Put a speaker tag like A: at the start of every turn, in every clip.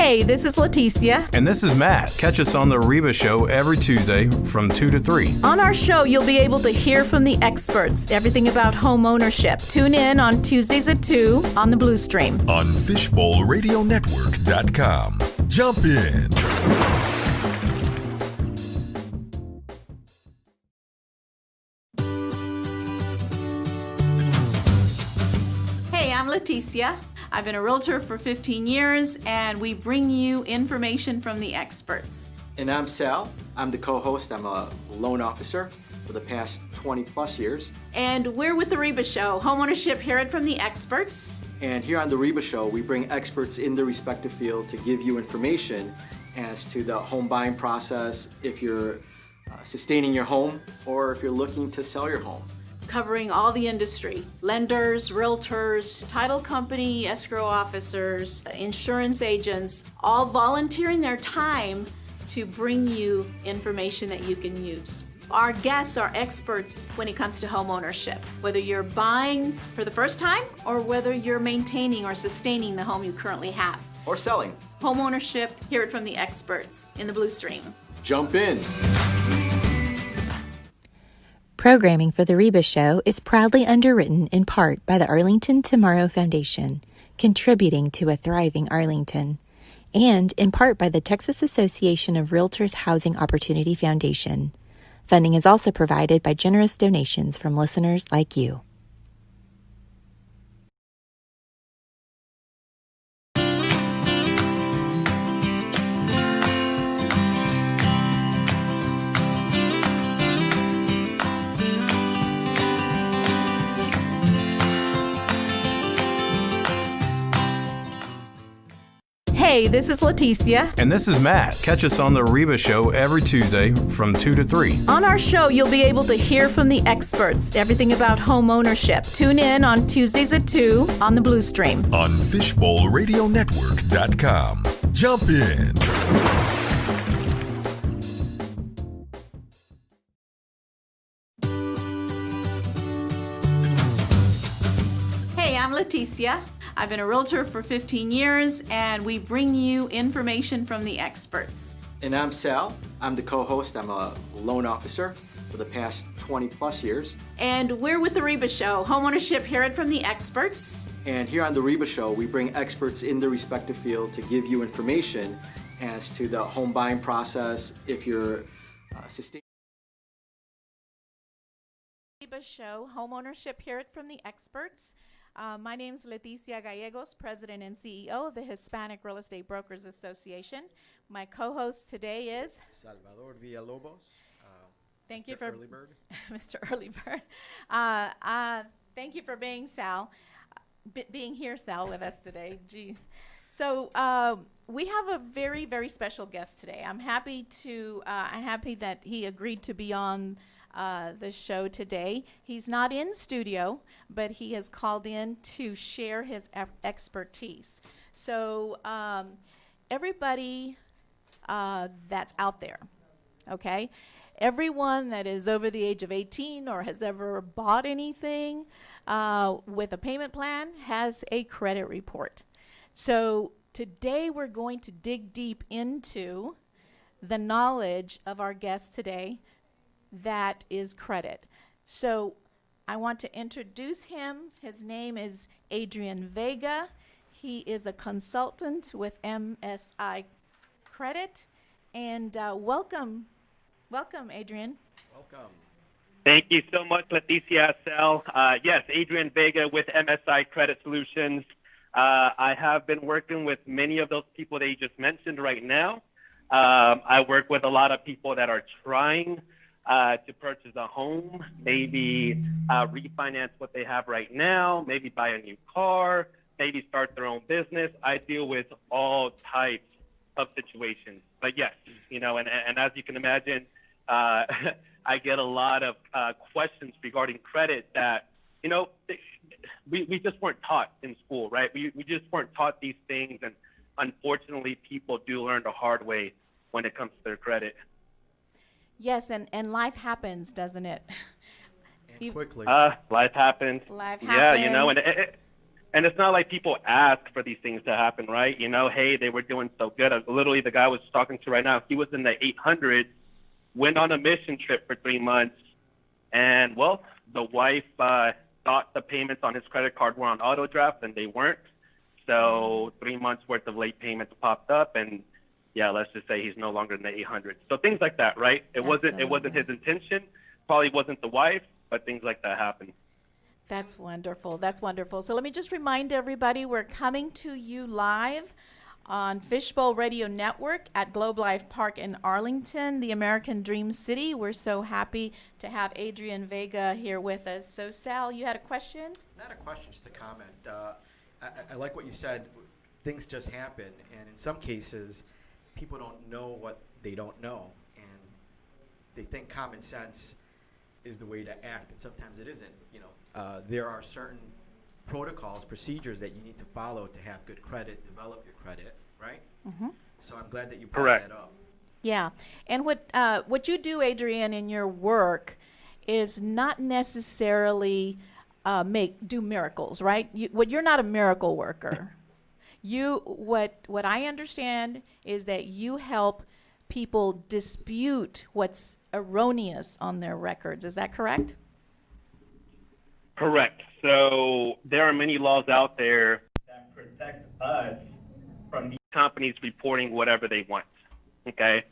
A: Hey, this is Leticia.
B: And this is Matt. Catch us on the HREBA show every Tuesday from 2 to 3.
A: On our show, you'll be able to hear from the experts, everything about home ownership. Tune in on Tuesdays at 2 on the Blue Stream.
C: On FishbowlRadioNetwork.com. Jump in.
A: Hey, I'm Leticia. I've been a realtor for 15 years, and we bring you information from the experts.
D: And I'm Sal. I'm the co-host. I'm a loan officer for the past 20 plus years.
A: And we're with the HREBA show, homeownership, hear it from the experts.
D: And here on the HREBA show, we bring experts in their respective field to give you information as to the home buying process, if you're sustaining your home or if you're looking to sell your home.
A: Covering all the industry, lenders, realtors, title company, escrow officers, insurance agents, all volunteering their time to bring you information that you can use. Our guests are experts when it comes to home ownership, whether you're buying for the first time or whether you're maintaining or sustaining the home you currently have.
D: Or selling.
A: Home ownership, hear it from the experts in the Blue Stream.
D: Jump in.
E: Programming for the HREBA show is proudly underwritten in part by the Arlington Tomorrow Foundation, contributing to a thriving Arlington, and in part by the Texas Association of Realtors Housing Opportunity Foundation. Funding is also provided by generous donations from listeners like you.
A: Hey, this is Leticia.
B: And this is Matt. Catch us on the HREBA show every Tuesday from 2 to 3.
A: On our show, you'll be able to hear from the experts, everything about home ownership. Tune in on Tuesdays at 2 on the Blue Stream.
C: On FishbowlRadioNetwork.com. Jump in.
A: Hey, I'm Leticia. I've been a realtor for 15 years, and we bring you information from the experts.
D: And I'm Sal. I'm the co-host. I'm a loan officer for the past 20 plus years.
A: And we're with the HREBA show, homeownership, hear it from the experts.
D: And here on the HREBA show, we bring experts in their respective field to give you information as to the home buying process, if you're sustaining.
A: HREBA show, homeownership, hear it from the experts. My name is Leticia Gallegos, President and CEO of the Hispanic Real Estate Brokers Association. My co-host today is
F: Salvador Villalobos.
A: Thank
F: Mr.
A: you for
F: Early Bird.
A: Mr. Early Bird. Thank you for being being here, Sal, with us today. Gee. So we have a very, very special guest today. I'm happy that he agreed to be on the show today. He's not in studio, but he has called in to share his expertise. So everybody that's out there, okay? Everyone that is over the age of 18 or has ever bought anything with a payment plan has a credit report. So today we're going to dig deep into the knowledge of our guest today, that is credit. So I want to introduce him. His name is Adrian Vega. He is a consultant with MSI Credit. And welcome, Adrian.
F: Welcome.
G: Thank you so much, Leticia Sal. Yes, Adrian Vega with MSI Credit Solutions. I have been working with many of those people that you just mentioned right now. I work with a lot of people that are trying to purchase a home, maybe refinance what they have right now, maybe buy a new car, maybe start their own business. I deal with all types of situations. But yes, and as you can imagine, I get a lot of questions regarding credit that, we just weren't taught in school, right? We just weren't taught these things, and unfortunately, people do learn the hard way when it comes to their credit.
A: Yes, and life happens, doesn't it?
F: And quickly.
G: Life happens.
A: Life
G: Yeah,
A: happens.
G: And it's not like people ask for these things to happen, right? You know, hey, they were doing so good. Literally, the guy I was talking to right now, he was in the 800s, went on a mission trip for 3 months, and, well, the wife thought the payments on his credit card were on auto draft, and they weren't. So 3 months worth of late payments popped up, and yeah, let's just say he's no longer in the 800s. So things like that, right? It wasn't his intention, probably wasn't the wife, but things like that happen.
A: That's wonderful. That's wonderful. So let me just remind everybody, we're coming to you live on Fishbowl Radio Network at Globe Life Park in Arlington, the American Dream City. We're so happy to have Adrian Vega here with us. So Sal, you had a question?
F: Not a question, just a comment. I like what you said. Things just happen, and in some cases, people don't know what they don't know, and they think common sense is the way to act, and sometimes it isn't. You know, there are certain protocols, procedures that you need to follow to have good credit, develop your credit, right?
A: Mm-hmm.
F: So I'm glad that you brought that up.
A: Yeah, and what you do, Adrian, in your work is not necessarily do miracles, right? You're not a miracle worker. What I understand is that you help people dispute what's erroneous on their records. Is that correct?
G: Correct. So there are many laws out there that protect us from these companies reporting whatever they want. Okay.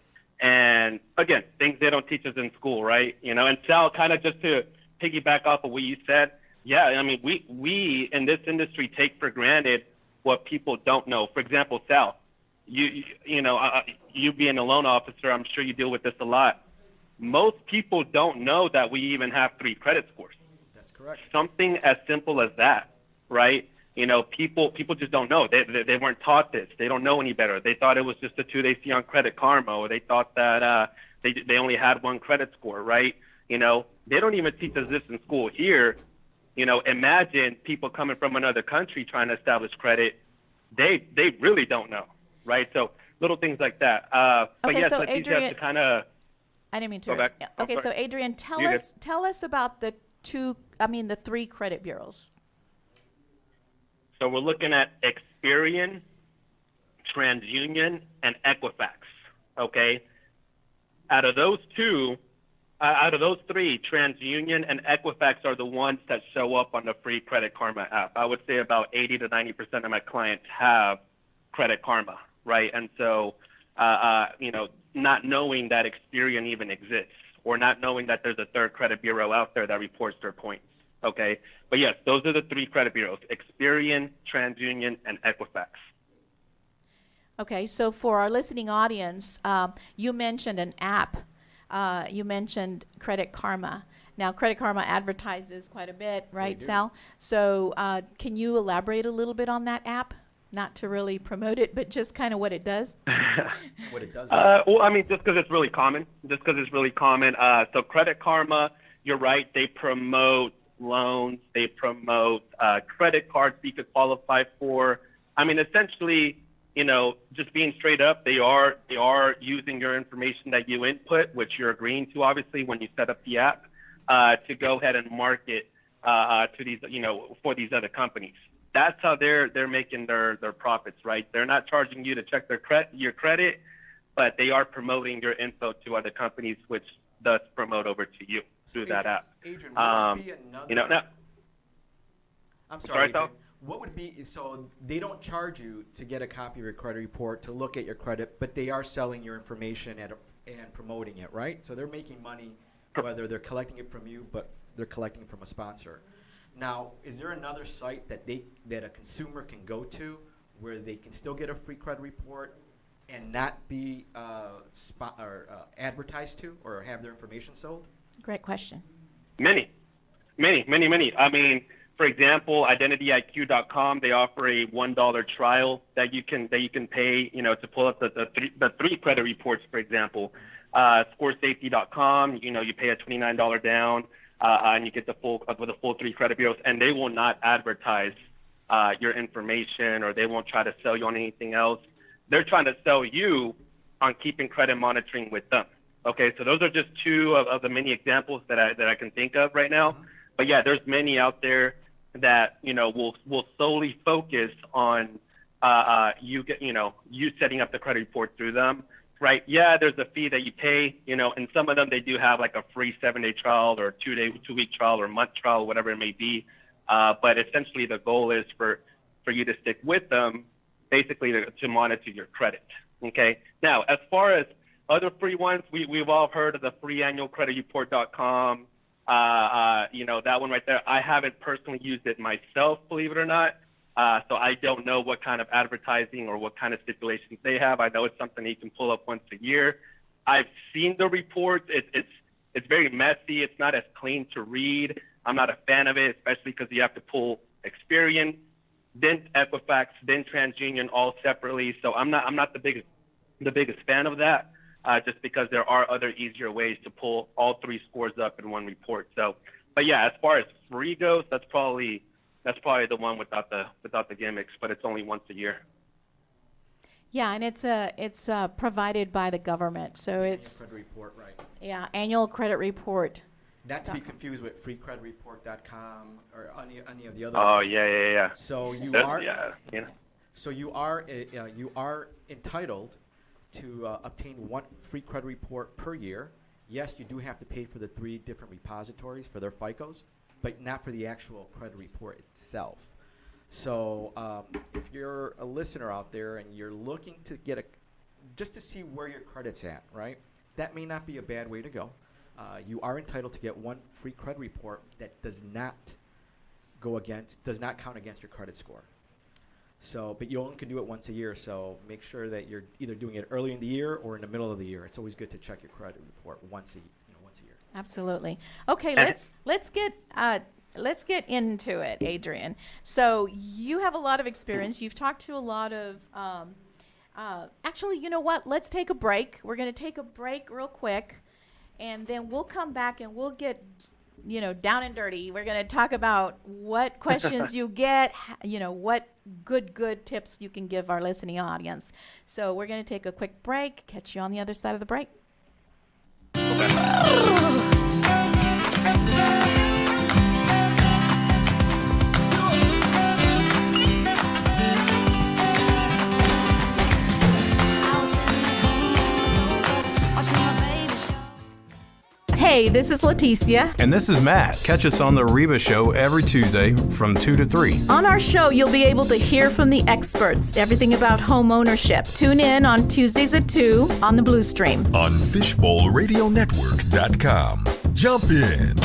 G: And again, things they don't teach us in school, right? You know, and Sal, kind of just to piggyback off of what you said, yeah, I mean, we in this industry take for granted what people don't know. For example, Sal, you know, you being a loan officer, I'm sure you deal with this a lot. Most people don't know that we even have 3 credit scores.
F: That's correct.
G: Something as simple as that, right? You know, people just don't know. They weren't taught this. They don't know any better. They thought it was just a 2 they see on Credit Karma, or they thought that they only had 1 credit score, right? You know, they don't even teach us this in school here. You know, imagine people coming from another country trying to establish credit. They really don't know, right? So little things like that. But
A: Okay,
G: yes,
A: so
G: let's use
A: Adrian,
G: that to kind of
A: I didn't mean to.
G: go back.
A: interrupt.
G: Oh,
A: Okay, so
G: sorry.
A: Adrian,
G: You're
A: tell us about the 3 credit bureaus.
G: So we're looking at Experian, TransUnion, and Equifax. Okay. Out of those 3, TransUnion and Equifax are the ones that show up on the free Credit Karma app. I would say about 80 to 90% of my clients have Credit Karma, right? And so, you know, not knowing that Experian even exists, or not knowing that there's a 3rd credit bureau out there that reports their points. Okay, but yes, those are the 3 credit bureaus: Experian, TransUnion, and Equifax.
A: Okay, so for our listening audience, you mentioned an app. You mentioned Credit Karma. Now, Credit Karma advertises quite a bit, right, Sal? So can you elaborate a little bit on that app? Not to really promote it, but just kind of what it does.
F: What it does.
G: Well, I mean, just because it's really common. So Credit Karma, you're right, they promote loans, they promote credit cards you could qualify for. I mean, essentially, you know, just being straight up, they are using your information that you input, which you're agreeing to, obviously, when you set up the app, to go ahead and market to these, you know, for these other companies. That's how they're making their profits, right? They're not charging you to check your credit, but they are promoting your info to other companies, which thus promote over to you through that app.
F: Adrian, what would be another?
G: You know, now,
F: I'm sorry,
G: Sal?
F: Adrian. What would be, so they don't charge you to get a copy of your credit report, to look at your credit, but they are selling your information and promoting it, right? So they're making money, whether they're collecting it from you, but they're collecting it from a sponsor. Now, is there another site that a consumer can go to where they can still get a free credit report and not be advertised to or have their information sold?
A: Great question.
G: Many. I mean, for example, IdentityIQ.com, they offer a $1 trial that you can pay, you know, to pull up the 3 credit reports, for example. ScoreSafety.com, you know, you pay a $29 down, and you get the full 3 credit bureaus, and they will not advertise your information, or they won't try to sell you on anything else. They're trying to sell you on keeping credit monitoring with them. Okay, so those are just 2 of the many examples that I can think of right now. But yeah, there's many out there that will solely focus on you setting up the credit report through them. Right? Yeah, there's a fee that you pay. And some of them they do have like a free 7-day trial or 2-week trial or month trial, whatever it may be. But essentially, the goal is for you to stick with them, basically to monitor your credit. Okay. Now, as far as other free ones, we've all heard of the freeannualcreditreport.com. That one right there. I haven't personally used it myself, believe it or not. So I don't know what kind of advertising or what kind of stipulations they have. I know it's something you can pull up once a year. I've seen the report. It's very messy. It's not as clean to read. I'm not a fan of it, especially because you have to pull Experian, then Equifax, then TransUnion all separately. So I'm not the biggest fan of that, just because there are other easier ways to pull all three scores up in one report. So, but yeah, as far as free goes, that's probably the one without the gimmicks, but it's only once a year.
A: Yeah, and it's provided by the government, so it's
F: Credit report, right?
A: Yeah, annual credit report.
F: Not to be confused with freecreditreport.com or any of the other.
G: Oh
F: ones.
G: yeah.
F: So you are entitled to obtain one free credit report per year. Yes, you do have to pay for the 3 different repositories for their FICOs, but not for the actual credit report itself. So if you're a listener out there and you're looking to get just to see where your credit's at, right? That may not be a bad way to go. You are entitled to get one free credit report that does not count against your credit score. So, but you only can do it once a year. So make sure that you're either doing it early in the year or in the middle of the year. It's always good to check your credit report once a year.
A: Absolutely. Okay, let's get into it, Adrian. So you have a lot of experience. You've talked to a lot of. Actually, you know what? Let's take a break. We're going to take a break real quick, and then we'll come back and we'll get, down and dirty. We're going to talk about what questions you get, what good tips you can give our listening audience. So we're going to take a quick break. Catch you on the other side of the break. Hey, this is Leticia.
B: And this is Matt. Catch us on the HREBA show every Tuesday from 2 to 3.
A: On our show, you'll be able to hear from the experts, everything about home ownership. Tune in on Tuesdays at 2 on the Blue Stream.
C: On FishbowlRadioNetwork.com. Jump in.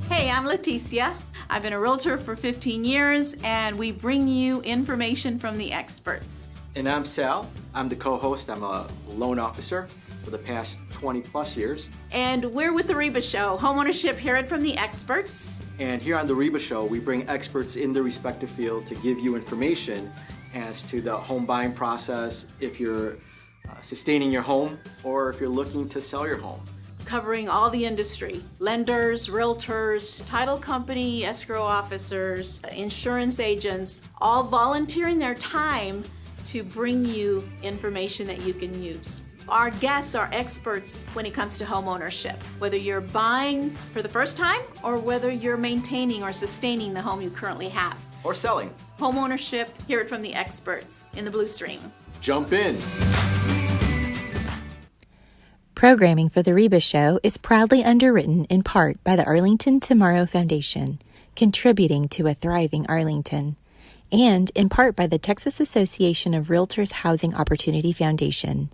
A: Hey, I'm Leticia. I've been a realtor for 15 years, and we bring you information from the experts.
D: And I'm Sal. I'm the co-host. I'm a loan officer for the past 20 plus years.
A: And we're with the HREBA Show, homeownership, hear it from the experts.
D: And here on the HREBA Show, we bring experts in their respective field to give you information as to the home buying process, if you're sustaining your home or if you're looking to sell your home.
A: Covering all the industry, lenders, realtors, title company, escrow officers, insurance agents, all volunteering their time to bring you information that you can use. Our guests are experts when it comes to home ownership, whether you're buying for the first time or whether you're maintaining or sustaining the home you currently have.
D: Or selling.
A: Home ownership, hear it from the experts in the Blue Stream.
D: Jump in.
E: Programming for the HREBA show is proudly underwritten in part by the Arlington Tomorrow Foundation, contributing to a thriving Arlington, and in part by the Texas Association of Realtors Housing Opportunity Foundation.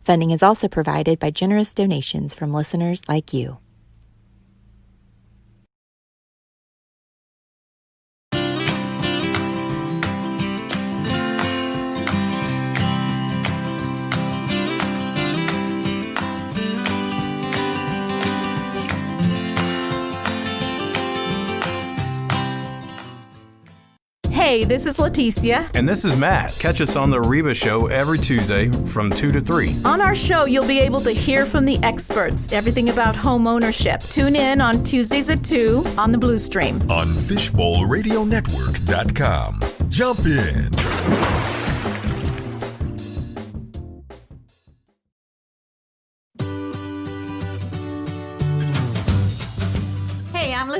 E: Funding is also provided by generous donations from listeners like you.
A: Hey, this is Leticia.
B: And this is Matt. Catch us on the HREBA show every Tuesday from 2 to 3.
A: On our show, you'll be able to hear from the experts, everything about home ownership. Tune in on Tuesdays at 2 on the Blue Stream.
C: On FishbowlRadioNetwork.com. Jump in.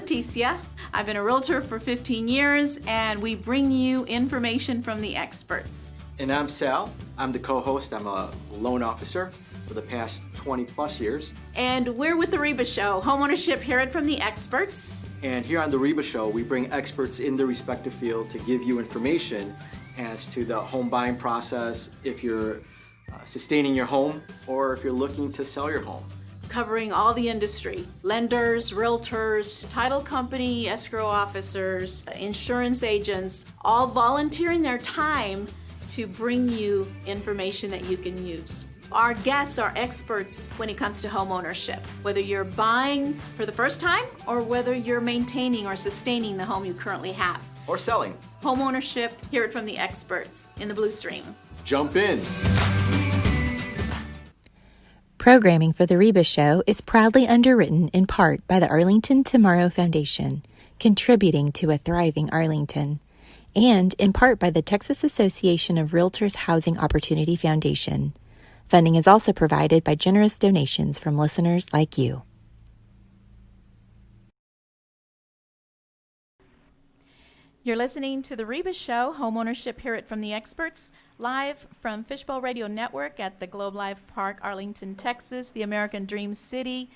A: Leticia. I've been a realtor for 15 years, and we bring you information from the experts.
D: And I'm Sal. I'm the co-host. I'm a loan officer for the past 20 plus years.
A: And we're with the HREBA Show, homeownership, hear it from the experts.
D: And here on the HREBA Show, we bring experts in their respective field to give you information as to the home buying process, if you're sustaining your home or if you're looking to sell your home.
A: Covering all the industry, lenders, realtors, title company, escrow officers, insurance agents, all volunteering their time to bring you information that you can use. Our guests are experts when it comes to home ownership, whether you're buying for the first time or whether you're maintaining or sustaining the home you currently have.
D: Or selling.
A: Home ownership, hear it from the experts in the Blue Stream.
D: Jump in.
E: Programming for the HREBA Show is proudly underwritten in part by the Arlington Tomorrow Foundation, contributing to a thriving Arlington, and in part by the Texas Association of Realtors Housing Opportunity Foundation. Funding is also provided by generous donations from listeners like you.
A: You're listening to the HREBA Show, Homeownership, Hear It from the Experts, live from Fishbowl Radio Network at the Globe Life Park, Arlington, Texas, the American Dream City.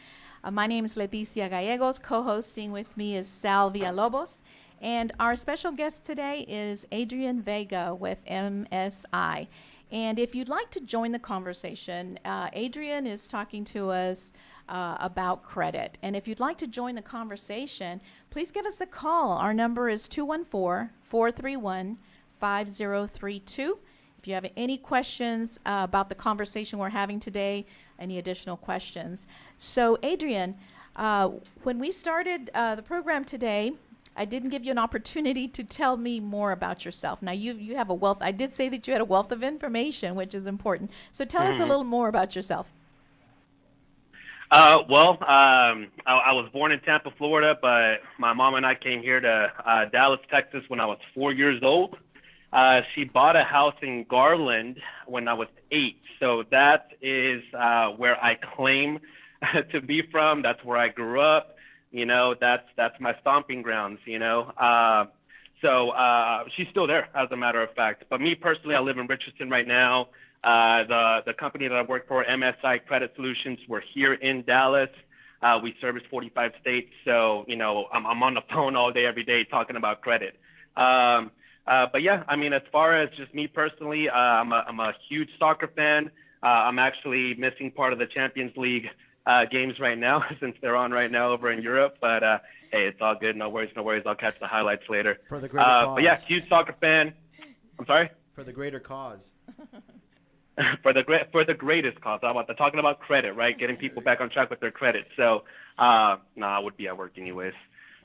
A: My name is Leticia Gallegos. Co-hosting with me is Sal Villalobos. And our special guest today is Adrian Vega with MSI. And if you'd like to join the conversation, Adrian is talking to us about credit. And if you'd like to join the conversation, please give us a call. Our number is 214-431-5032. If you have any questions about the conversation we're having today, any additional questions. So, Adrian, when we started the program today, I didn't give you an opportunity to tell me more about yourself. Now, you have a wealth. I did say that you had a wealth of information, which is important. So tell us a little more about yourself.
G: I was born in Tampa, Florida, but my mom and I came here to Dallas, Texas when I was 4 years old. She bought a house in Garland when I was 8. So that is where I claim to be from. That's where I grew up. You know, that's my stomping grounds, you know. So she's still there, as a matter of fact. But me personally, I live in Richardson right now. The company that I work for, MSI Credit Solutions, we're here in Dallas. We service 45 states. So, you know, I'm on the phone all day, every day talking about credit. But yeah, I mean, as far as just me personally, I'm a huge soccer fan. I'm actually missing part of the Champions League games right now since they're on right now over in Europe. But hey, it's all good. No worries, no worries. I'll catch the highlights later.
F: For the greater cause.
G: But yeah, huge soccer fan. I'm sorry?
F: For the greater cause.
G: For the greatest cause. I'm talking about credit, right? Getting people back on track with their credit. So, I would be at work anyways.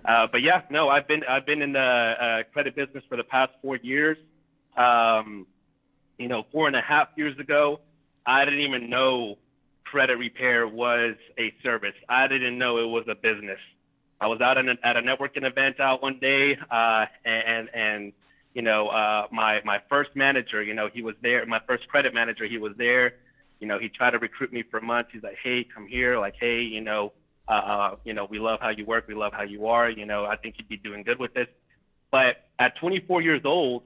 G: But yeah, no, I've been in the credit business for the past 4 years. 4.5 years ago, I didn't even know credit repair was a service. I didn't know it was a business. I was out at a networking event out one day, and my first manager, he was there. My first credit manager, he was there. He tried to recruit me for months. He's like, hey, come here. Like, hey, we love how you work. We love how you are. I think you'd be doing good with this. But at 24 years old,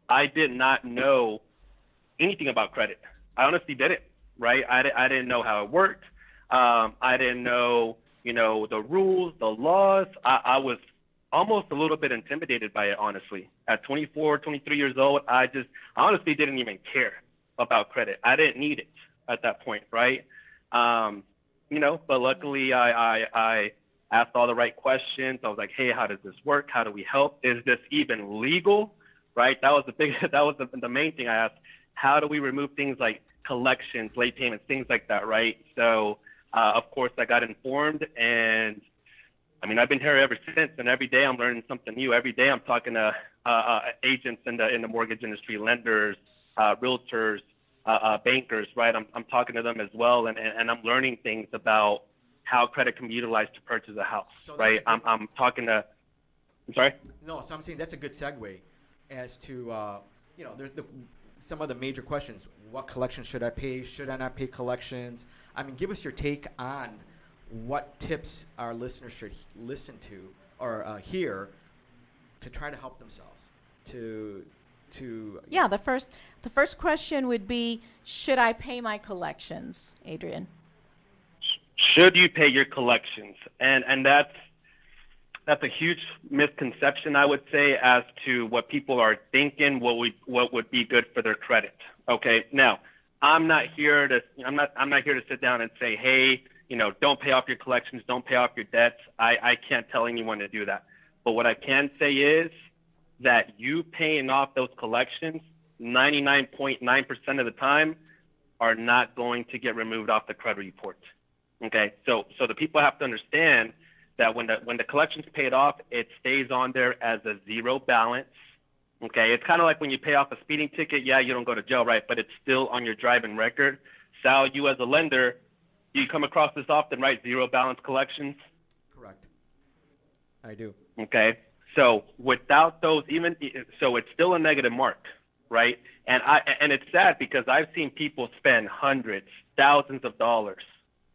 G: I did not know anything about credit. I honestly didn't, right? I didn't know how it worked. I didn't know, the rules, the laws. I was almost a little bit intimidated by it, honestly. At 24, 23 years old, I honestly didn't even care about credit. I didn't need it at that point, right? But luckily I asked all the right questions. I was like, hey, how does this work? How do we help? Is this even legal? Right? That was the main thing I asked. How do we remove things like collections, late payments, things like that, right? So, of course, I got informed, and I've been here ever since, and every day I'm learning something new. Every day I'm talking to agents in the mortgage industry, lenders, realtors, bankers, right? I'm talking to them as well, and I'm learning things about how credit can be utilized to purchase a house,
F: So
G: right? I'm talking to. I'm sorry.
F: No, so I'm saying that's a good segue as to there's some of the major questions. What collections should I pay? Should I not pay collections? Give us your take on what tips our listeners should listen to or here to try to help themselves.
A: Yeah, the first question would be, should I pay my collections, Adrian?
G: Should you pay your collections? And that's a huge misconception, I would say, as to what people are thinking what would be good for their credit. Okay, now I'm not here to sit down and say, hey, don't pay off your collections, don't pay off your debts. I can't tell anyone to do that. But what I can say is that you paying off those collections 99.9% of the time are not going to get removed off the credit report. Okay, so the people have to understand that when the collection's paid off, it stays on there as a zero balance. Okay, it's kind of like when you pay off a speeding ticket. Yeah, you don't go to jail, right? But it's still on your driving record. Sal, you as a lender, do you come across this often, right? Zero balance collections.
F: Correct. I do.
G: Okay, so without those, so it's still a negative mark, right? And it's sad because I've seen people spend hundreds, thousands of dollars,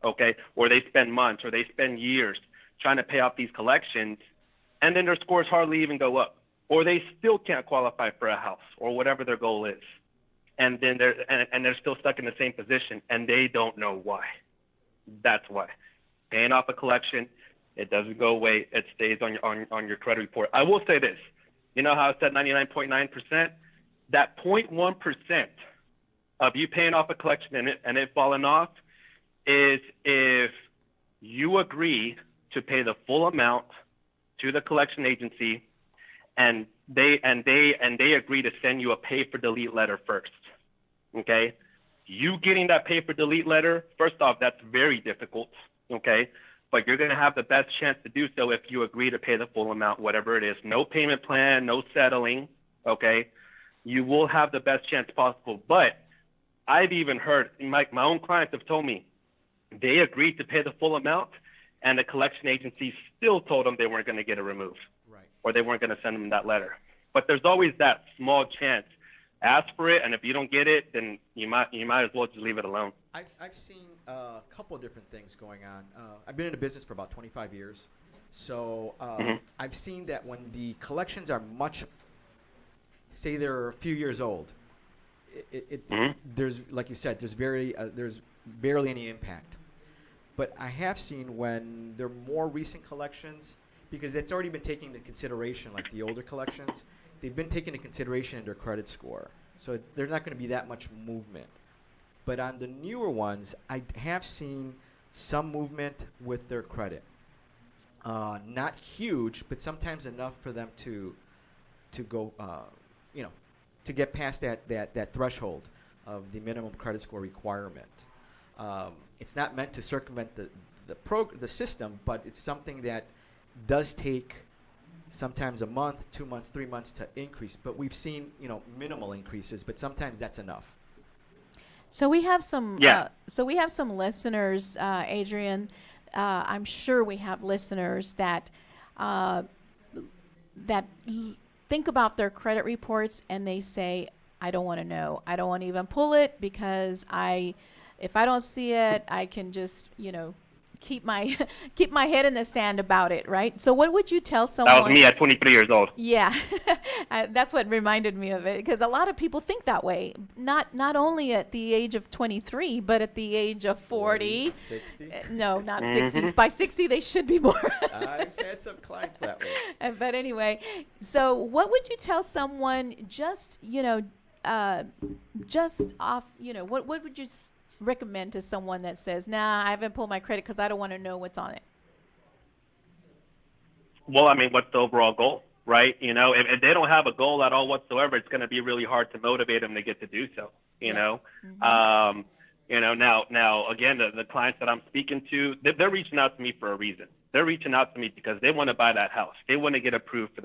G: okay, or they spend months or they spend years trying to pay off these collections, and then their scores hardly even go up, or they still can't qualify for a house or whatever their goal is, and then they're still stuck in the same position, and they don't know why. That's why. Paying off a collection, it doesn't go away. It stays on your credit report. I will say this. You know how I said 99.9%? That 0.1% of you paying off a collection and it falling off is if you agree to pay the full amount to the collection agency, and they agree to send you a pay for delete letter first. Okay? You getting that pay for delete letter, first off, that's very difficult. Okay? But you're going to have the best chance to do so if you agree to pay the full amount, whatever it is. No payment plan, no settling. Okay? You will have the best chance possible. But I've even heard, my own clients have told me, they agreed to pay the full amount, and the collection agency still told them they weren't going to get it removed,
F: Right.
G: or they weren't going to send them that letter. But there's always that small chance. Ask for it, and if you don't get it, then you might as well just leave it alone.
F: I've seen a couple of different things going on. I've been in the business for about 25 years, so I've seen that when the collections are say they're a few years old, there's, like you said, there's barely any impact. But I have seen when they're more recent collections, because it's already been taken into consideration, like the older collections, they've been taken into consideration in their credit score. So there's not going to be that much movement. But on the newer ones, I have seen some movement with their credit. Not huge, but sometimes enough for them to go, to get past that threshold of the minimum credit score requirement. It's not meant to circumvent the system, but it's something that does take sometimes a month, 2 months, 3 months to increase. But we've seen, minimal increases, but sometimes that's enough.
A: So we have some. We have some listeners, Adrian. I'm sure we have listeners that think about their credit reports and they say, "I don't want to know. I don't want to even pull it because if I don't see it, I can just keep my head in the sand about it," right? So what would you tell someone?
G: That was me at 23 years old.
A: Yeah, that's what reminded me of it, because a lot of people think that way, not only at the age of 23, but at the age of 40.
F: 60?
A: No, not 60. By 60, they should be more.
F: I've had some clients that way.
A: But anyway, so what would you tell someone just off, what would you recommend to someone that says, "Nah, I haven't pulled my credit because I don't want to know what's on it"?
G: Well, I mean, what's the overall goal, right? If they don't have a goal at all whatsoever, it's going to be really hard to motivate them to get to do so. Now again, the clients that I'm speaking to, they're reaching out to me for a reason. They're reaching out to me because they want to buy that house. They want to get approved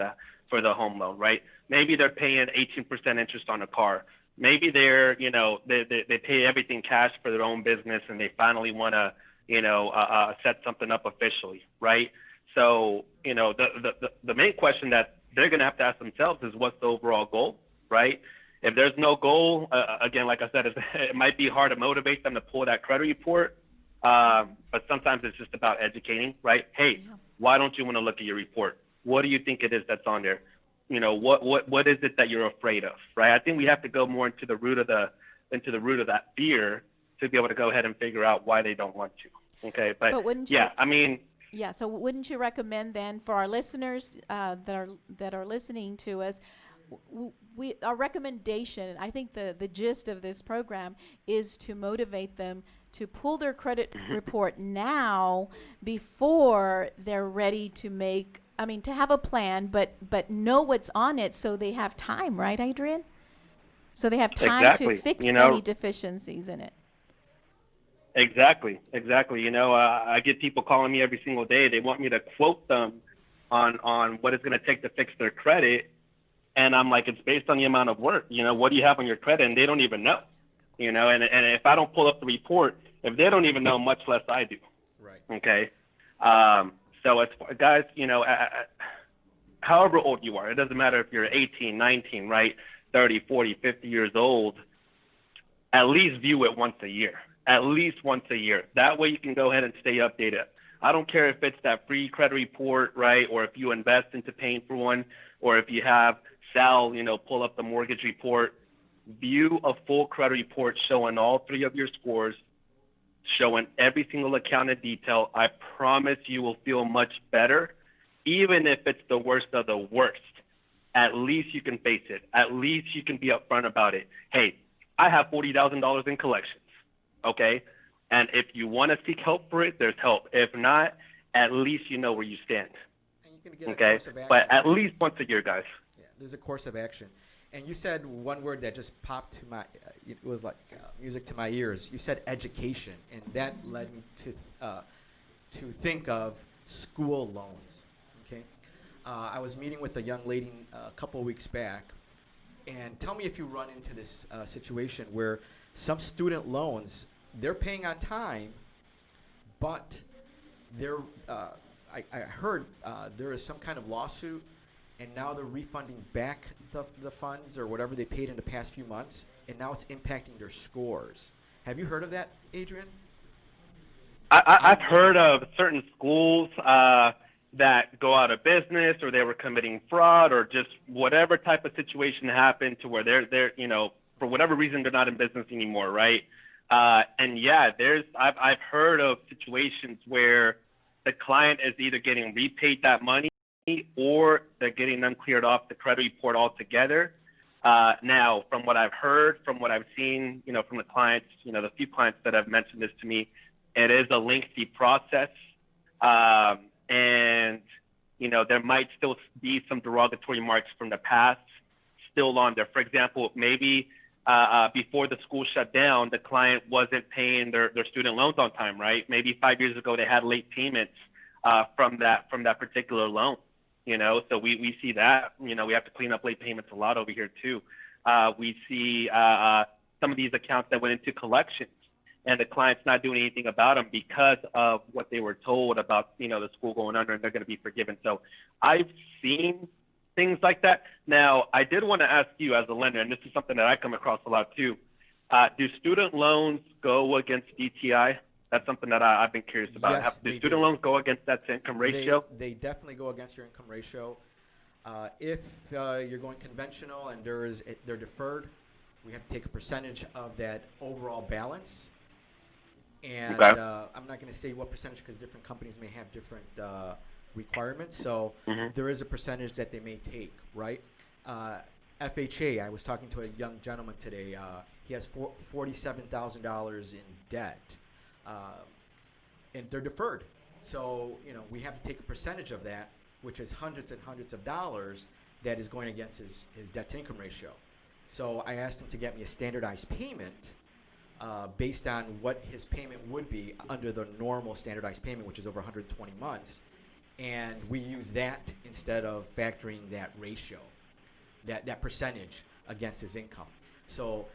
G: for the home loan, right? Maybe they're paying 18% interest on a car. Maybe they're, they pay everything cash for their own business, and they finally want to, set something up officially, right? So, the main question that they're going to have to ask themselves is, what's the overall goal, right? If there's no goal, again, like I said, it might be hard to motivate them to pull that credit report, but sometimes it's just about educating, right? Hey, why don't you want to look at your report? what do you think it is that's on there? You know, what is it that you're afraid of, right? I think we have to go more into the root of that fear to be able to go ahead and figure out why they don't want to. Okay, but
A: wouldn't you,
G: yeah, I mean,
A: yeah. So wouldn't you recommend then for our listeners that are listening to us, our recommendation? I think the gist of this program is to motivate them to pull their credit report now before they're ready to make. I mean, to have a plan, but know what's on it so they have time, right, Adrian? So they have time
G: exactly.
A: to fix
G: You know,
A: any deficiencies in it.
G: Exactly. You know, I get people calling me every single day. They want me to quote them on what it's going to take to fix their credit. And I'm like, it's based on the amount of work. You know, what do you have on your credit? And they don't even know. You know, and if I don't pull up the report, if they don't even know, much less I do.
F: Right.
G: Okay. So it's, guys, you know, however old you are, it doesn't matter if you're 18, 19, right, 30, 40, 50 years old, at least view it once a year. At least once a year. That way you can go ahead and stay updated. I don't care if it's that free credit report, right, or if you invest into paying for one, or if you have Sal, you know, pull up the mortgage report. View a full credit report showing all three of your scores, showing every single account in detail. I promise you will feel much better, even if it's the worst of the worst. At least you can face it. At least you can be upfront about it. Hey, I have $40,000 in collections, okay? And if you want to seek help for it, there's help. If not, at least you know where you stand.
F: And you can get a
G: Okay?
F: course of action.
G: But at least once a year, guys.
F: Yeah, there's a course of action. And you said one word that just popped to my, it was like music to my ears. You said education, and that led me to think of school loans. Okay, I was meeting with a young lady a couple of weeks back, and tell me if you run into this situation where some student loans, they're paying on time, but they're, I heard there is some kind of lawsuit, and now they're refunding back the funds or whatever they paid in the past few months, and now it's impacting their scores. Have you heard of that, Adrian?
G: I've heard of certain schools that go out of business, or they were committing fraud, or just whatever type of situation happened to where they're you know, for whatever reason they're not in business anymore, right? And yeah, I've heard of situations where the client is either getting repaid that money, or they're getting them cleared off the credit report altogether. Now, from what I've heard, from what I've seen, you know, from the clients, you know, the few clients that have mentioned this to me, it is a lengthy process. And, you know, there might still be some derogatory marks from the past still on there. For example, maybe before the school shut down, the client wasn't paying their student loans on time, right? Maybe 5 years ago they had late payments from that particular loan. You know, so we see that. You know, we have to clean up late payments a lot over here too. We see some of these accounts that went into collections, and the client's not doing anything about them because of what they were told about, you know, the school going under, and they're going to be forgiven. So I've seen things like that. Now, I did want to ask you as a lender, and this is something that I come across a lot too. Do student loans go against DTI? That's something that I've been curious about.
F: Yes,
G: Do student loans go against that income ratio?
F: They definitely go against your income ratio. If you're going conventional and they're deferred, we have to take a percentage of that overall balance. And
G: Okay.
F: I'm not going to say what percentage because different companies may have different requirements. So there is a percentage that they may take, right? FHA, I was talking to a young gentleman today. He has $47,000 in debt. And they're deferred. So, you know, we have to take a percentage of that, which is hundreds and hundreds of dollars that is going against his debt to income ratio. So I asked him to get me a standardized payment based on what his payment would be under the normal standardized payment, which is over 120 months. And we use that instead of factoring that ratio, that percentage against his income. So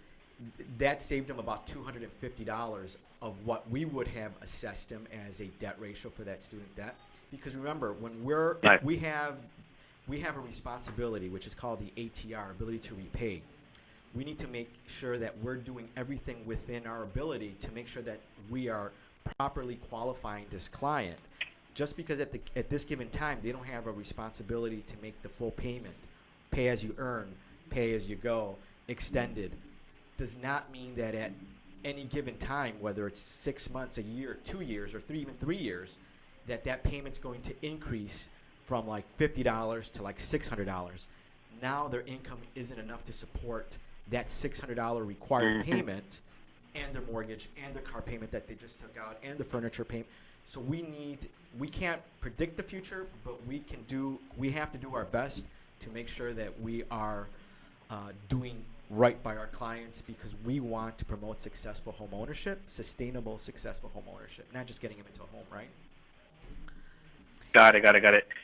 F: that saved him about $250 of what we would have assessed him as a debt ratio for that student debt. Because remember, when we have a responsibility, which is called the ATR, ability to repay. We need to make sure that we're doing everything within our ability to make sure that we are properly qualifying this client. just because at this given time they don't have a responsibility to make the full payment, pay as you earn, pay as you go, extended, does not mean that at any given time, whether it's 6 months, a year, 2 years, or even 3 years, that payment's going to increase from like $50 to like $600. Now their income isn't enough to support that $600 required payment and their mortgage and their car payment that they just took out and the furniture payment. So we can't predict the future, but we have to do our best to make sure that we are doing right by our clients, because we want to promote successful home ownership, sustainable, successful home ownership, not just getting them into a home, right?
G: Got it.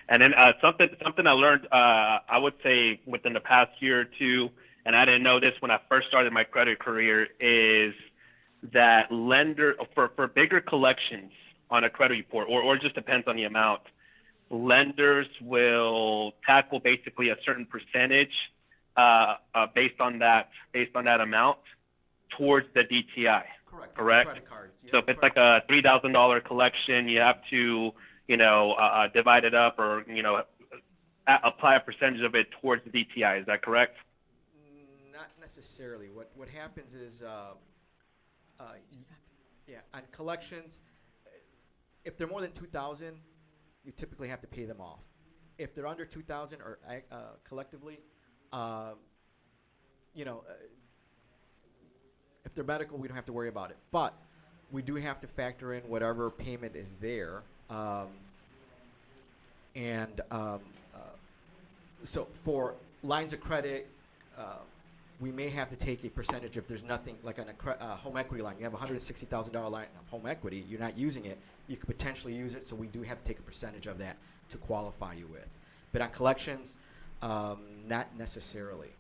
G: And then something I learned, I would say within the past year or two, and I didn't know this when I first started my credit career, is that for bigger collections on a credit report, or it just depends on the amount, lenders will tackle basically a certain percentage based on that amount towards the DTI. Correct.
F: Credit cards. Yeah,
G: so if it's like a $3,000 collection, you have to divide it up, or apply a percentage of it towards the DTI. Is that correct?
F: Not necessarily. What happens is, on collections, if they're more than $2,000, you typically have to pay them off. If they're under $2,000 or collectively, if they're medical, we don't have to worry about it. But we do have to factor in whatever payment is there. So for lines of credit, we may have to take a percentage if there's nothing, like on a home equity line. You have a $160,000 line of home equity. You're not using it. You could potentially use it, so we do have to take a percentage of that to qualify you with. But on collections, not necessarily.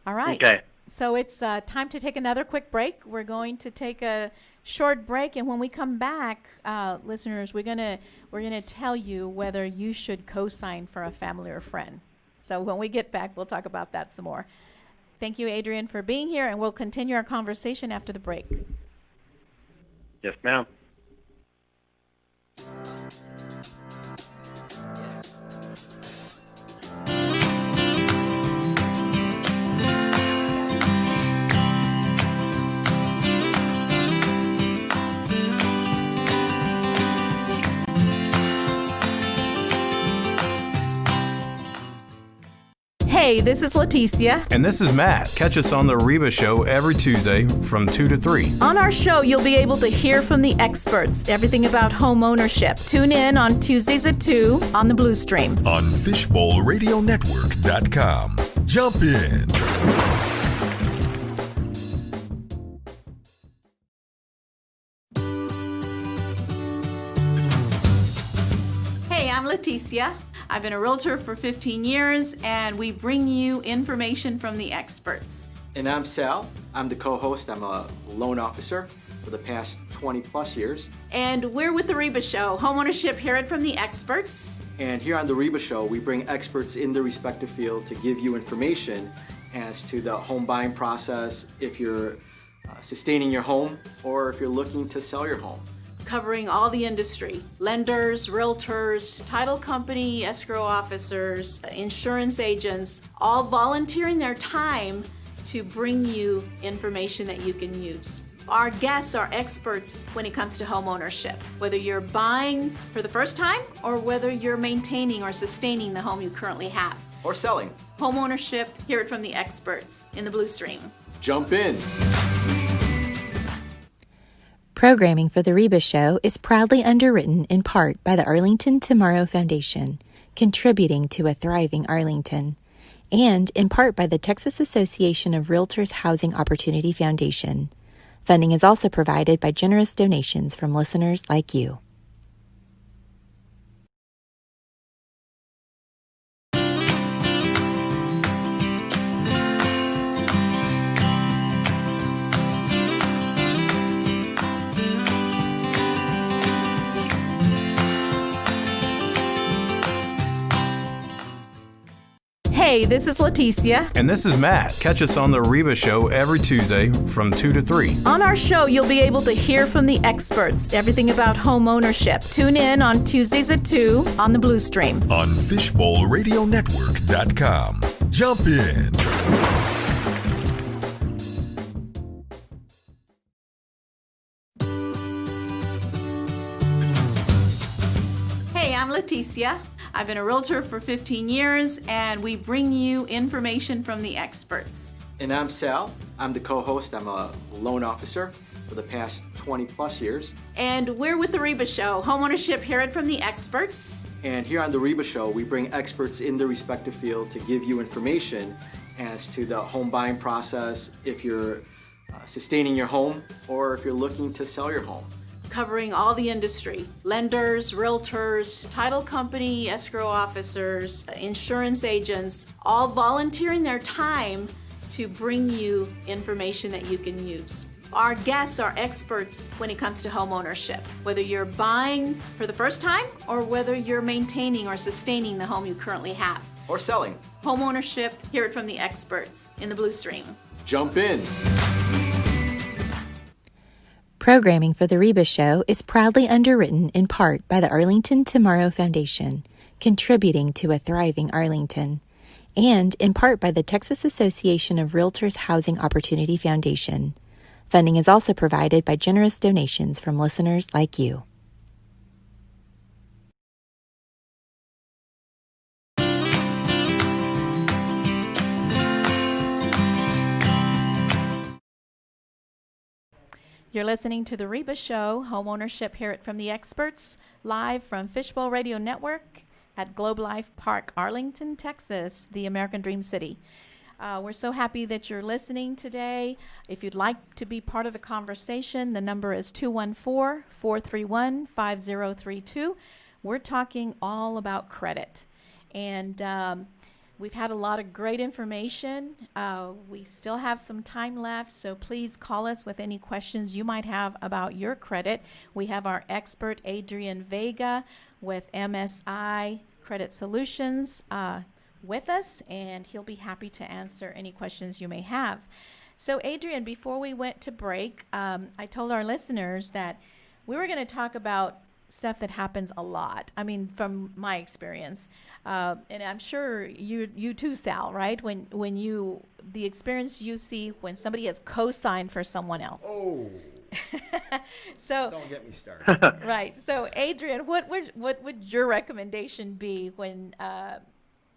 A: All right.
G: Okay.
A: So it's time to take another quick break. We're going to take a short break, and when we come back, listeners, we're gonna tell you whether you should co-sign for a family or friend. So when we get back, we'll talk about that some more. Thank you, Adrian, for being here, and we'll continue our conversation after the break.
G: Yes, ma'am.
A: Hey, this is Leticia.
B: And this is Matt. Catch us on The HREBA Show every Tuesday from 2 to 3.
A: On our show, you'll be able to hear from the experts, everything about home ownership. Tune in on Tuesdays at 2 on the Blue Stream.
C: On FishbowlRadioNetwork.com. Jump in.
A: Hey, I'm Leticia. I've been a realtor for 15 years, and we bring you information from the experts.
D: And I'm Sal. I'm the co-host. I'm a loan officer for the past 20 plus years.
A: And we're with the HREBA Show, homeownership, hear it from the experts.
D: And here on the HREBA Show, we bring experts in their respective field to give you information as to the home buying process, if you're sustaining your home or if you're looking to sell your home.
A: Covering all the industry, lenders, realtors, title company, escrow officers, insurance agents, all volunteering their time to bring you information that you can use. Our guests are experts when it comes to home ownership, whether you're buying for the first time or whether you're maintaining or sustaining the home you currently have.
D: Or selling.
A: Home ownership, hear it from the experts in the Blue Stream.
D: Jump in.
E: Programming for The HREBA Show is proudly underwritten in part by the Arlington Tomorrow Foundation, contributing to a thriving Arlington, and in part by the Texas Association of Realtors Housing Opportunity Foundation. Funding is also provided by generous donations from listeners like you.
A: Hey, Hey, this is Leticia.
B: And this is Matt. Catch us on The Reba Show every Tuesday from 2 to 3.
A: On our show, you'll be able to hear from the experts, everything about home ownership. Tune in on Tuesdays at 2 on the Blue Stream.
C: On FishbowlRadioNetwork.com. Jump in.
A: Hey, I'm Leticia. I've been a realtor for 15 years, and we bring you information from the experts.
D: And I'm Sal. I'm the co-host. I'm a loan officer for the past 20 plus years.
A: And we're with the Reba Show, homeownership, hear it from the experts.
D: And here on the Reba Show, we bring experts in their respective field to give you information as to the home buying process, if you're sustaining your home or if you're looking to sell your home.
A: Covering all the industry, lenders, realtors, title company, escrow officers, insurance agents, all volunteering their time to bring you information that you can use. Our guests are experts when it comes to home ownership, whether you're buying for the first time or whether you're maintaining or sustaining the home you currently have.
D: Or selling.
A: Home ownership, hear it from the experts in the Blue Stream.
D: Jump in.
E: Programming for The Reba Show is proudly underwritten in part by the Arlington Tomorrow Foundation, contributing to a thriving Arlington, and in part by the Texas Association of Realtors Housing Opportunity Foundation. Funding is also provided by generous donations from listeners like you.
A: You're listening to The Reba Show, homeownership, hear it from the experts, live from Fishbowl Radio Network at Globe Life Park, Arlington, Texas, the American Dream City. We're so happy that you're listening today. If you'd like to be part of the conversation, the number is 214-431-5032. We're talking all about credit. And we've had a lot of great information. We still have some time left, so please call us with any questions you might have about your credit. We have our expert, Adrian Vega, with MSI Credit Solutions with us, and he'll be happy to answer any questions you may have. So, Adrian, before we went to break, I told our listeners that we were going to talk about stuff that happens a lot. I mean, from my experience, and I'm sure you too, Sal, right? When the experience you see when somebody has co-signed for someone else.
F: Oh.
A: So
F: Don't get me started.
A: right. So, Adrian, what would your recommendation be when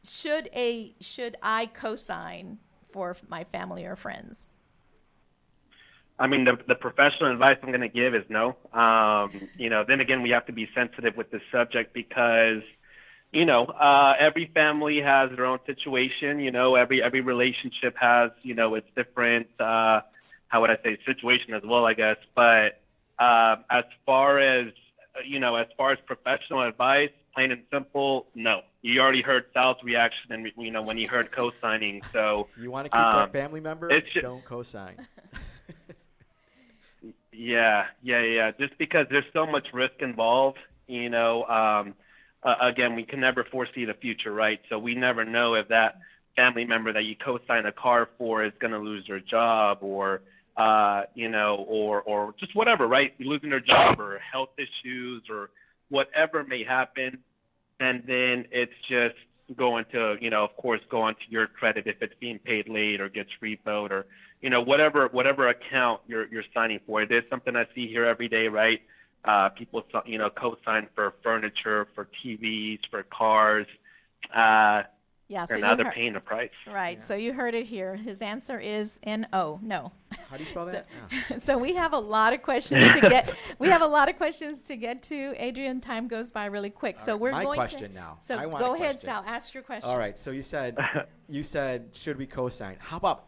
A: should I co-sign for my family or friends?
G: I mean, the professional advice I'm going to give is no. Then again, we have to be sensitive with this subject because, every family has their own situation. Every relationship has, its different, situation as well, I guess. But as far as professional advice, plain and simple, no. You already heard Sal's reaction, and when he heard co-signing. So
F: You want to keep that family member? Don't co-sign.
G: Yeah. Just because there's so much risk involved, again, we can never foresee the future, right? So we never know if that family member that you co-sign a car for is going to lose their job or just whatever, right? Losing their job or health issues or whatever may happen. And then it's just going to, of course, go onto your credit if it's being paid late or gets repoed or, whatever account you're signing for. It is something I see here every day, right? People, co-sign for furniture, for TVs, for cars.
A: Yeah, so
G: and now they're paying the price.
A: Right. Yeah. So you heard it here. His answer is N-O. No.
F: How do you spell that?
A: So we have a lot of questions to get. We have a lot of questions to get to. Adrian, time goes by really quick.
F: All
A: so
F: right,
A: we're
F: my
A: going
F: question
A: to.
F: now.
A: So
F: I want
A: go
F: a
A: ahead,
F: question.
A: Sal. Ask your question.
F: All right. So you said should we co-sign? How about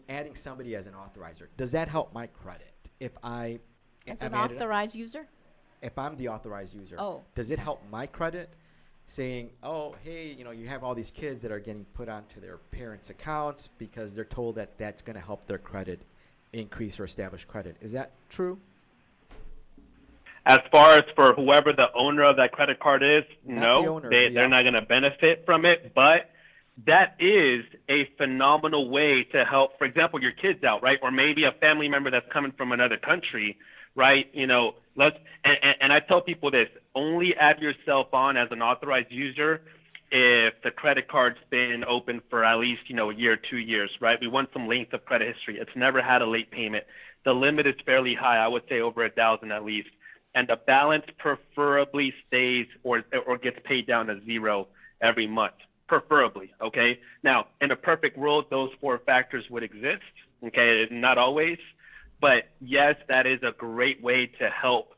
F: adding somebody as an authorizer? Does that help my credit if I
A: as an authorized user?
F: If I'm the authorized user,
A: does
F: it help my credit? Saying, oh, hey, you have all these kids that are getting put onto their parents' accounts because they're told that that's going to help their credit increase or establish credit. Is that true?
G: As far as for whoever the owner of that credit card is,
F: Not the
G: no,
F: owner,
G: they're not going to benefit from it. But that is a phenomenal way to help, for example, your kids out, right? Or maybe a family member that's coming from another country, right? And I tell people this, only add yourself on as an authorized user if the credit card's been open for at least, a year, 2 years, right? We want some length of credit history. It's never had a late payment. The limit is fairly high. I would say over 1,000 at least. And the balance preferably stays or gets paid down to zero every month, preferably, okay? Now, in a perfect world, those 4 factors would exist, okay? Not always, but yes, that is a great way to help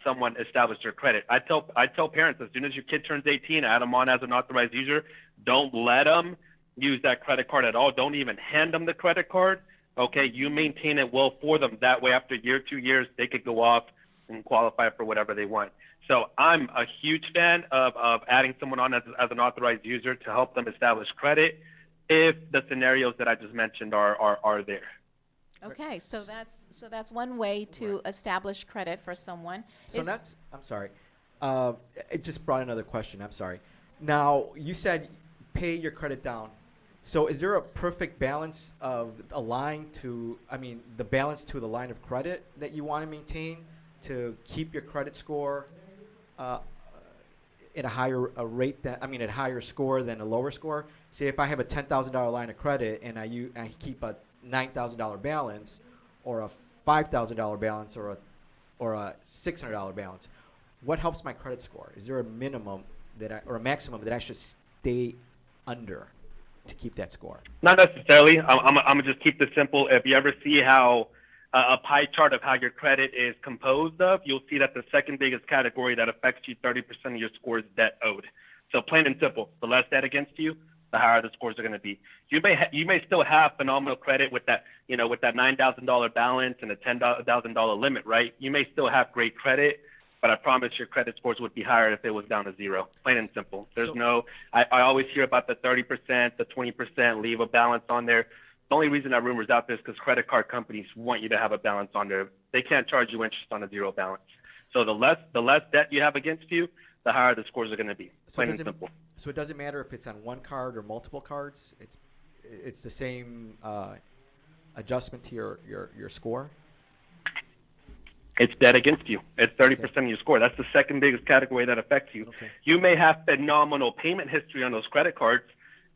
G: someone establish their credit. I tell parents, as soon as your kid turns 18, add them on as an authorized user. Don't let them use that credit card at all. Don't even hand them the credit card, okay? You maintain it well for them. That way, after a year, 2 years, they could go off and qualify for whatever they want. So I'm a huge fan of adding someone on as an authorized user to help them establish credit if the scenarios that I just mentioned are there.
A: Okay, so that's one way to establish credit for someone.
F: So I'm sorry. It just brought another question. I'm sorry. Now, you said pay your credit down. So is there a perfect balance of the balance to the line of credit that you want to maintain to keep your credit score at a higher score than a lower score? Say if I have a $10,000 line of credit and I keep a $9,000 balance, or a $5,000 balance, or a $600 balance, what helps my credit score? Is there a minimum or a maximum that I should stay under to keep that score?
G: Not necessarily. I'm gonna just keep this simple. If you ever see how a pie chart of how your credit is composed of, you'll see that the second biggest category that affects you, 30% of your score, is debt owed. So plain and simple, the less debt against you, the higher the scores are going to be. You may still have phenomenal credit with that, with that $9,000 balance and a $10,000 limit, right? You may still have great credit, but I promise your credit scores would be higher if it was down to zero. Plain and simple. I always hear about the 30%, the 20%, leave a balance on there. The only reason that rumor's out there is because credit card companies want you to have a balance on there. They can't charge you interest on a zero balance. So the less debt you have against you, the higher the scores are going to be. Plain and simple.
F: So it doesn't matter if it's on one card or multiple cards. It's the same adjustment to your score.
G: It's debt against you. It's 30% of your score. That's the second biggest category that affects you.
F: Okay.
G: You may have phenomenal payment history on those credit cards,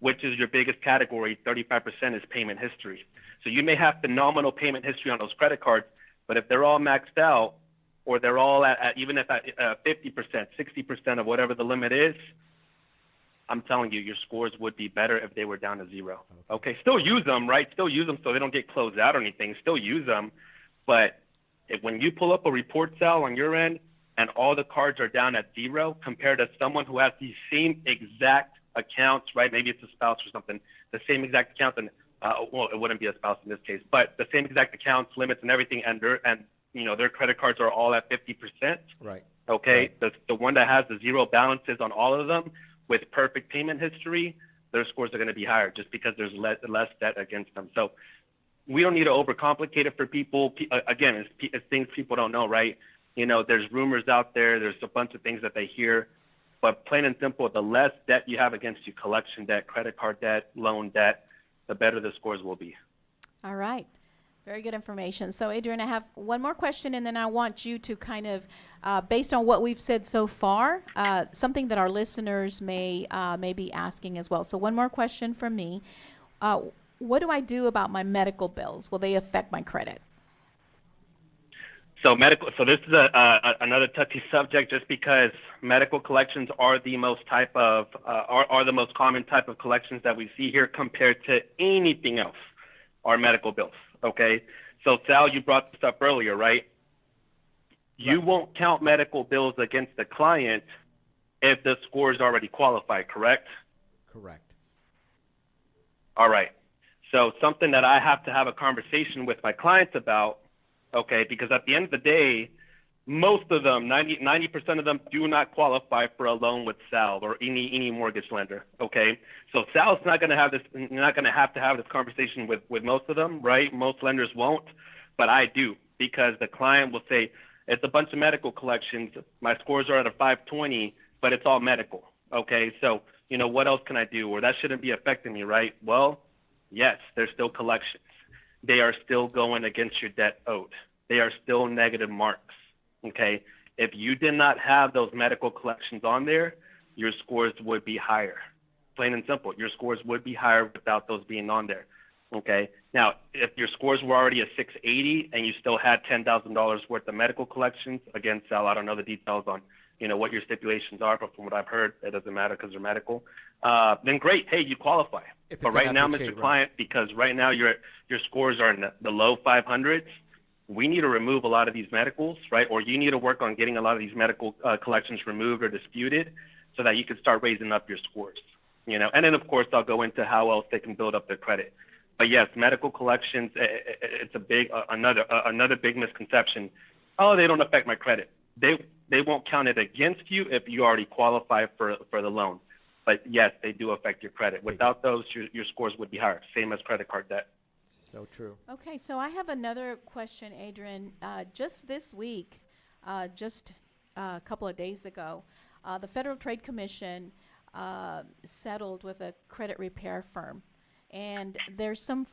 G: which is your biggest category. 35% is payment history. So you may have phenomenal payment history on those credit cards, but if they're all maxed out, or they're all even if at 50%, 60% of whatever the limit is, I'm telling you, your scores would be better if they were down to zero. Okay, still use them, right? Still use them so they don't get closed out or anything. Still use them, but when you pull up a report, Sal, on your end, and all the cards are down at zero, compared to someone who has the same exact accounts, right? Maybe it's a spouse or something, the same exact account, and it wouldn't be a spouse in this case, but the same exact accounts, limits, and everything, and their credit cards are all at 50%.
F: Right.
G: Okay. Right. The one that has the zero balances on all of them with perfect payment history, their scores are going to be higher just because there's less debt against them. So we don't need to overcomplicate it for people. Again, it's things people don't know, right? There's rumors out there. There's a bunch of things that they hear. But plain and simple, the less debt you have against you, collection debt, credit card debt, loan debt, the better the scores will be.
A: All right. Very good information. So, Adrian, I have one more question, and then I want you to kind of, based on what we've said so far, something that our listeners may be asking as well. So one more question from me. What do I do about my medical bills? Will they affect my credit?
G: So this is another touchy subject, just because medical collections are the most are the most common type of collections that we see here compared to anything else, are medical bills. Okay, so Sal, you brought this up earlier, right? You won't count medical bills against the client if the score is already qualified, correct?
F: Correct.
G: All right. So something that I have to have a conversation with my clients about, okay, because at the end of the day, most of them, 90% of them, do not qualify for a loan with Sal or any mortgage lender. Okay, so Sal's not going to have to have this conversation with most of them, right? Most lenders won't, but I do, because the client will say, it's a bunch of medical collections. My scores are at a 520, but it's all medical. Okay, so what else can I do? Or that shouldn't be affecting me, right? Well, yes, there's still collections. They are still going against your debt owed. They are still negative marks, okay? If you did not have those medical collections on there, your scores would be higher. Plain and simple, your scores would be higher without those being on there, okay? Now, if your scores were already a 680 and you still had $10,000 worth of medical collections, again, Sal, I don't know the details on, what your stipulations are, but from what I've heard, it doesn't matter because they're medical, then great, hey, you qualify. But right now, Mr. Client, because right now your scores are in the low 500s, we need to remove a lot of these medicals, right? Or you need to work on getting a lot of these medical collections removed or disputed so that you can start raising up your scores, And then, of course, I'll go into how else they can build up their credit. But yes, medical collections, it's a big, another big misconception. Oh, they don't affect my credit. They won't count it against you if you already qualify for the loan. But yes, they do affect your credit. Without those, your scores would be higher, same as credit card debt.
F: So true.
A: Okay, so I have another question, Adrian. Just this week, just a couple of days ago, the Federal Trade Commission settled with a credit repair firm, and there's some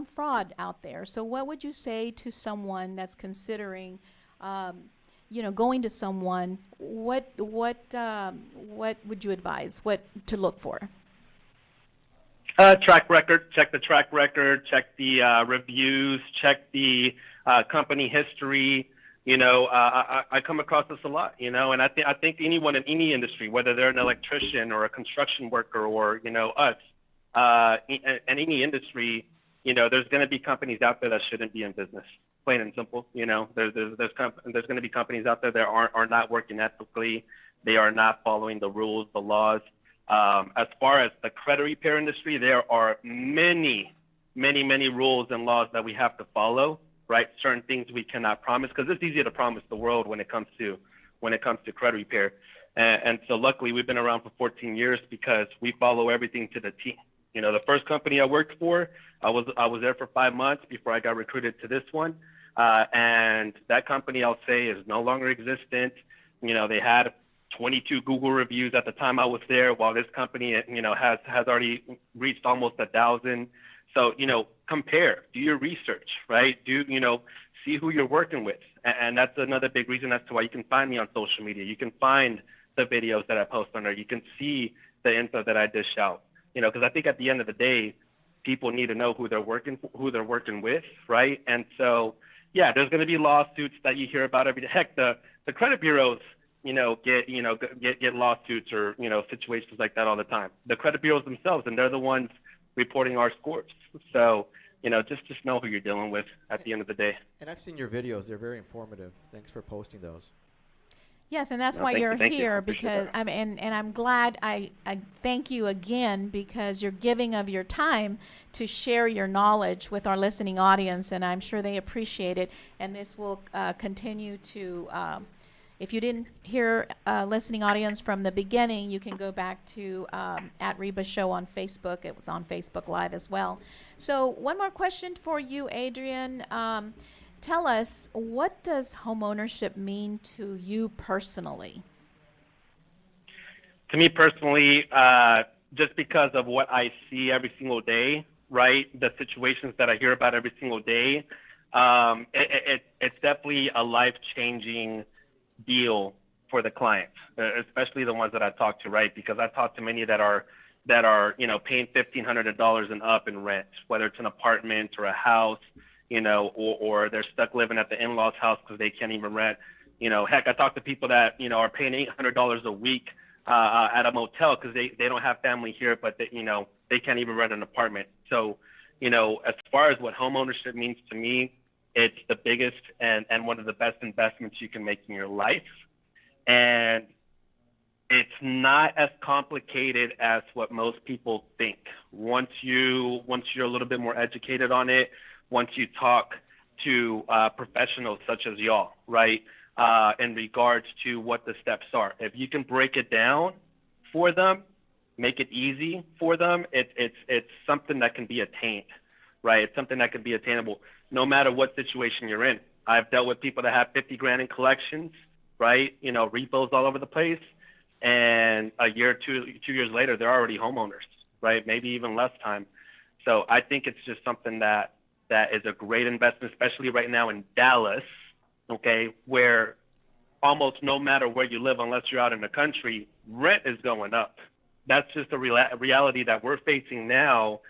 A: fraud out there. So what would you say to someone that's considering, going to someone? What would you advise? What to look for?
G: Track record, check the track record, check the reviews, check the company history. I come across this a lot, and I think anyone in any industry, whether they're an electrician or a construction worker or, us, in any industry, there's going to be companies out there that shouldn't be in business, plain and simple. There's going to be companies out there that are not working ethically. They are not following the rules, the laws. As far as the credit repair industry, there are many, many, many rules and laws that we have to follow, right? Certain things we cannot promise because it's easier to promise the world when it comes to credit repair. And so luckily we've been around for 14 years because we follow everything to the T. The first company I worked for, I was there for 5 months before I got recruited to this one. And that company, I'll say, is no longer existent. They had 22 Google reviews at the time I was there, while this company, has already reached almost 1,000. So, compare, do your research, right? See who you're working with. And that's another big reason as to why you can find me on social media. You can find the videos that I post on there. You can see the info that I dish out, because I think at the end of the day, people need to know who they're working with, right? And so, yeah, there's going to be lawsuits that you hear about every day. Heck, the credit bureaus, get lawsuits or, situations like that all the time. The credit bureaus themselves, and they're the ones reporting our scores. So, just know who you're dealing with at the end of the day.
F: And I've seen your videos. They're very informative. Thanks for posting those.
A: Yes, and that's why you're here, because I'm glad I thank you again because you're giving of your time to share your knowledge with our listening audience, and I'm sure they appreciate it. And this will continue to. If you didn't hear listening audience from the beginning, you can go back to at HREBA Show on Facebook. It was on Facebook Live as well. So one more question for you, Adrian. Tell us, what does homeownership mean to you personally?
G: To me personally, just because of what I see every single day, right? The situations that I hear about every single day, it's definitely a life-changing deal for the clients, especially the ones that I talk to, right? Because I talk to many that are paying $1,500 and up in rent, whether it's an apartment or a house, or they're stuck living at the in-laws house because they can't even rent. Heck, I talk to people that are paying $800 a week at a motel because they don't have family here, but they can't even rent an apartment. So as far as what homeownership means to me, it's the biggest and one of the best investments you can make in your life. And it's not as complicated as what most people think. Once you're a little bit more educated on it, once you talk to professionals such as y'all, right, in regards to what the steps are. If you can break it down for them, make it easy for them, it's something that can be attained, right? It's something that can be attainable no matter what situation you're in. I've dealt with people that have 50 grand in collections, right? Repos all over the place. and a year, 2 years later, they're already homeowners, right? Maybe even less time. So I think it's just something that is a great investment, especially right now in Dallas, okay, where almost no matter where you live, unless you're out in the country, rent is going up. That's just a reality that we're facing now,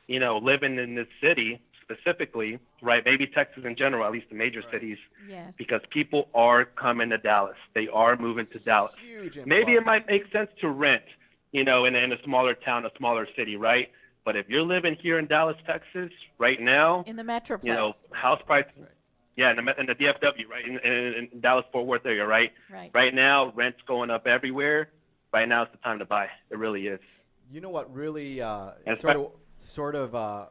G: living in this city specifically, right? Maybe Texas in general, at least the major cities,
A: Yes.
G: because people are coming to Dallas. They are moving to Dallas.
F: Huge
G: Maybe it
F: influx.
G: might make sense to rent, in a smaller town, a smaller city, right? But if you're living here in Dallas, Texas, right now,
A: In the Metroplex.
G: house price, yeah, in the DFW, right, in Dallas-Fort Worth area, right?
A: Right.
G: Right now, rent's going up everywhere. Right now is the time to buy. It really is.
F: You know what really
G: And
F: sort of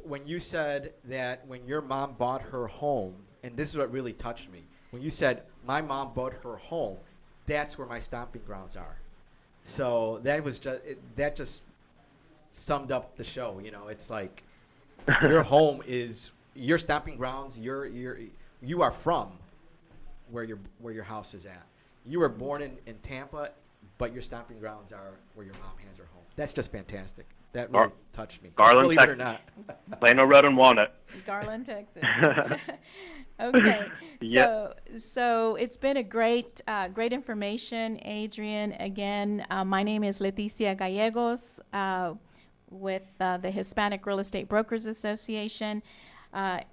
F: when you said that when your mom bought her home, and this is what really touched me, when you said my mom bought her home, that's where my stomping grounds are. So that was that just summed up the show. It's like your home is your stomping grounds. You are from where your house is at. You were born in Tampa, but your stomping grounds are where your mom has her home. That's just fantastic. That really touched me.
G: Garland,
F: Believe it or
G: Texas.
F: not.
G: Plano Road and Walnut.
A: Garland, Texas. Okay.
G: Yep.
A: So it's been a great information, Adrian. Again, my name is Leticia Gallegos with the Hispanic Real Estate Brokers Association.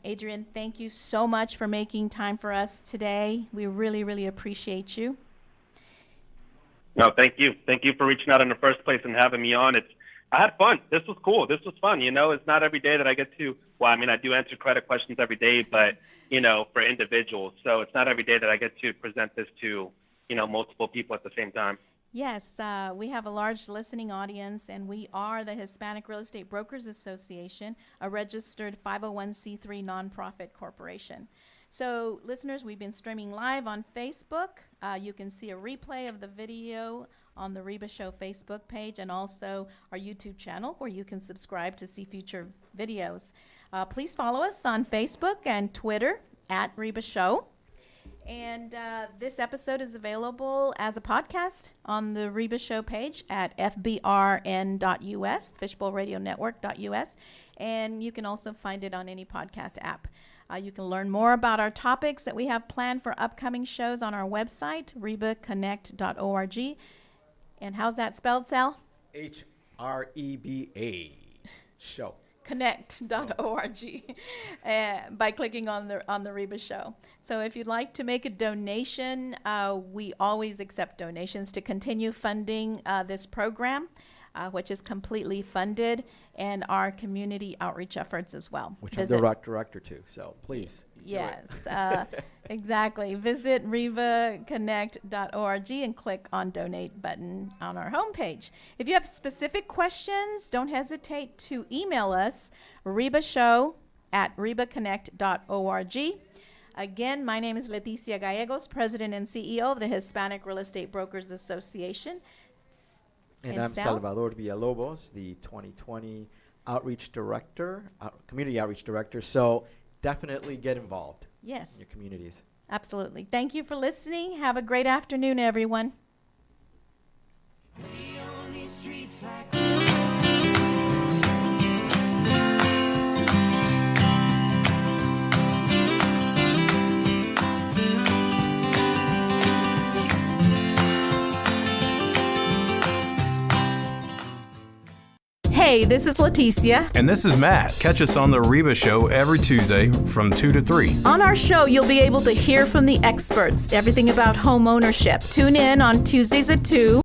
A: Adrian, thank you so much for making time for us today. We really, really appreciate you.
G: No, thank you. Thank you for reaching out in the first place and having me on. I had fun. This was cool. This was fun. It's not every day that I get to, I do answer credit questions every day, but, for individuals. So it's not every day that I get to present this to, multiple people at the same time.
A: Yes, we have a large listening audience, and we are the Hispanic Real Estate Brokers Association, a registered 501c3 nonprofit corporation. So, listeners, we've been streaming live on Facebook. You can see a replay of the video on the REBA Show Facebook page and also our YouTube channel where you can subscribe to see future videos. Please follow us on Facebook and Twitter at REBA Show. And this episode is available as a podcast on the REBA Show page at fbrn.us, fishbowlradionetwork.us, and you can also find it on any podcast app. You can learn more about our topics that we have planned for upcoming shows on our website, rebaconnect.org. And how's that spelled, Sal?
F: HREBA show.
A: Connect.org by clicking on the REBA Show. So if you'd like to make a donation, we always accept donations to continue funding this program, which is completely funded, and our community outreach efforts as well.
F: Which I'm the director to, so please.
A: Yes, exactly. Visit rebaconnect.org and click on donate button on our homepage. If you have specific questions, don't hesitate to email us, rebashow@rebaconnect.org. Again, my name is Leticia Gallegos, President and CEO of the Hispanic Real Estate Brokers Association.
F: And I'm Salvador Villalobos, the 2020 Outreach Director, Community Outreach Director. So definitely get involved in
A: Yes,
F: your communities.
A: absolutely. Thank you for listening. Have a great afternoon, everyone. Hey, this is Leticia.
B: And this is Matt. Catch us on the REBA Show every Tuesday from 2 to 3.
A: On our show, you'll be able to hear from the experts, everything about home ownership. Tune in on Tuesdays at 2.